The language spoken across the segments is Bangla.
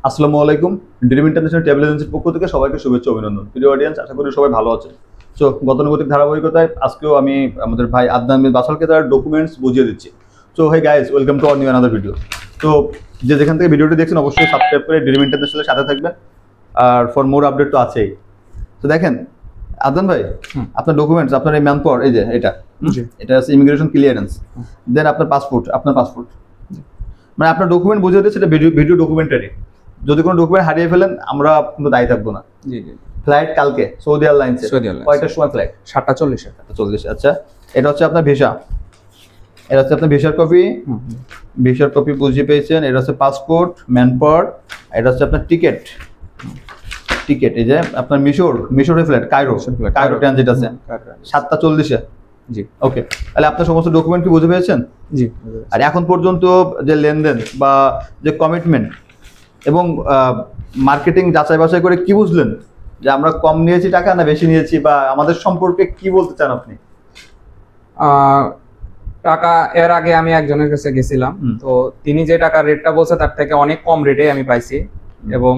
আসসালামু আলাইকুম। ড্রিম ইন্টারন্যাশনাল ট্রাভেল এজেন্সির পক্ষ থেকে সবাইকে শুভেচ্ছা অভিনন্দন। প্রিয় অডিয়েন্স, আশা করি সবাই ভালো আছেন। সো গতানুগতিক ধারাবাহিকতায় আজকেও আমি আমাদের ভাই আদনান বিন বাসালকে তার ডকুমেন্টস বুঝিয়ে দিচ্ছি। So hey guys, welcome to our new another video. তো যেখান থেকে ভিডিওটি দেখছেন অবশ্যই সাবস্ক্রাইব করে ড্রিম ইন্টারন্যাশনালের সাথে থাকবেন, আর ফর মোর আপডেট তো আছেই। তো দেখেন আদনান ভাই, আপনার ডকুমেন্টস, আপনার এই ম্যানপাওয়ার, এই যে এটা আছে ইমিগ্রেশন ক্লিয়ারেন্স, দেন আপনার পাসপোর্ট, মানে আপনার ডকুমেন্ট বুঝিয়ে দিচ্ছে, এটা ভিডিও ডকুমেন্টারি। যদি কোনো ডকুমেন্ট হারিয়ে ফেলেন আমরা কোনো দায়ী থাকবো না। জি জি। ফ্লাইট কালকে সৌদি এয়ারলাইন্সে কয়টার সময় ফ্লাইট? 7:40। আচ্ছা, এটা হচ্ছে আপনার ভিসা, এটা হচ্ছে আপনার ভিসার কপি বুঝিয়ে পেয়েছেন। এটা হচ্ছে পাসপোর্ট, ম্যানপাওয়ার, এটা হচ্ছে আপনার টিকিট, এই যে আপনার মিশরের ফ্লাইট, কায়রো ট্রানজিট আছে 7:40। জি, ওকে। তাহলে আপনার সমস্ত ডকুমেন্ট কি বুঝে পেয়েছেন? জি। আর এখন পর্যন্ত যে লেনদেন বা যে কমিটমেন্ট এবং মার্কেটিং যাচাই বাছাই করে কি বুঝলেন যে আমরা কম নিয়েছি টাকা না বেশি নিয়েছি, বা আমাদের সম্পর্কে কি বলতে চান আপনি? টাকা এর আগে আমি একজনের কাছে গেছিলাম, তো তিনি যে টাকা রেটটা বলছে তার থেকে অনেক কম রেটে আমি পাইছি, এবং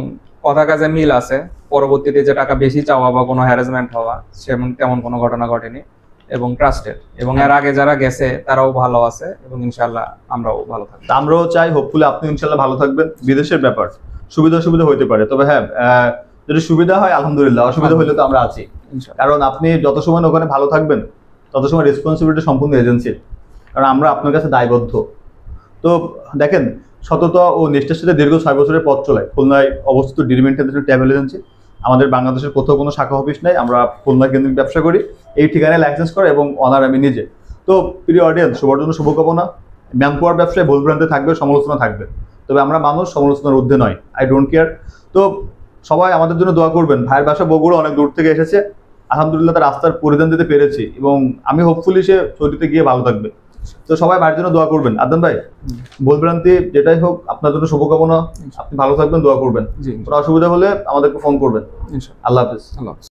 কথা কাজে মিল আছে। পরবর্তীতে যে টাকা বেশি চাওয়া বা কোনো হ্যারাসমেন্ট হওয়া তেমন কোনো ঘটনা ঘটেনি, এবং ট্রাস্টেড, এবং এর আগে যারা গেছে তারাও ভালো আছে, এবং ইনশাআল্লাহ আমরাও ভালো থাকবো। আমরাও চাই, হোপফুলি আপনি ইনশাআল্লাহ ভালো থাকবেন। বিদেশের ব্যাপার সুবিধা হইতে পারে, তবে হ্যাঁ, যদি সুবিধা হয় আলহামদুলিল্লাহ, অসুবিধা হইলে তো আমরা আছি। কারণ আপনি যত সময় ওখানে ভালো থাকবেন তত সময় রেসপন্সিবিলিটি সম্পূর্ণ এজেন্সির, কারণ আমরা আপনার কাছে দায়বদ্ধ। তো দেখেন, সততা ও নিষ্ঠার সাথে দীর্ঘ 6 বছরের পথ চলে খুলনায় অবস্থিত ড্রিম ইন্টারন্যাশনাল ট্রাভেল এজেন্সি। আমাদের বাংলাদেশের কোথাও কোনো শাখা অফিস নাই, আমরা খুলনা কেন্দ্রিক ব্যবসা করি, এই ঠিকানায় লাইসেন্স করে এবং অনার আমি নিজে। তো প্রিয় অডিয়েন্স, সবার জন্য শুভকামনা। ম্যানপাওয়ার ব্যবসায় ভুলভ্রান্তি থাকবে, সমালোচনা থাকবে, তবে আমরা মানুষ, সমালোচনার ঊর্ধ্বে নয়। I don't care. তো সবাই আমাদের জন্য দোয়া করবেন। ভাইয়ের বাসা বগুড়া, অনেক দূর থেকে এসেছে, আলহামদুলিল্লাহ তার রাস্তার পরিধান দিতে পেরেছি, এবং আমি হোপফুলি সে সৌদিতে গিয়ে ভালো থাকবে। তো সবাই ভাইয়ের জন্য দোয়া করবেন। আদনান ভাই, ভুলভ্রান্তি যেটাই হোক আপনার জন্য শুভকামনা, আপনি ভালো থাকবেন, দোয়া করবেন। কোনো অসুবিধা হলে আমাদেরকে ফোন করবেন। ইনশাআল্লাহ। আল্লাহ হাফেজ। আল্লাহ হাফেজ।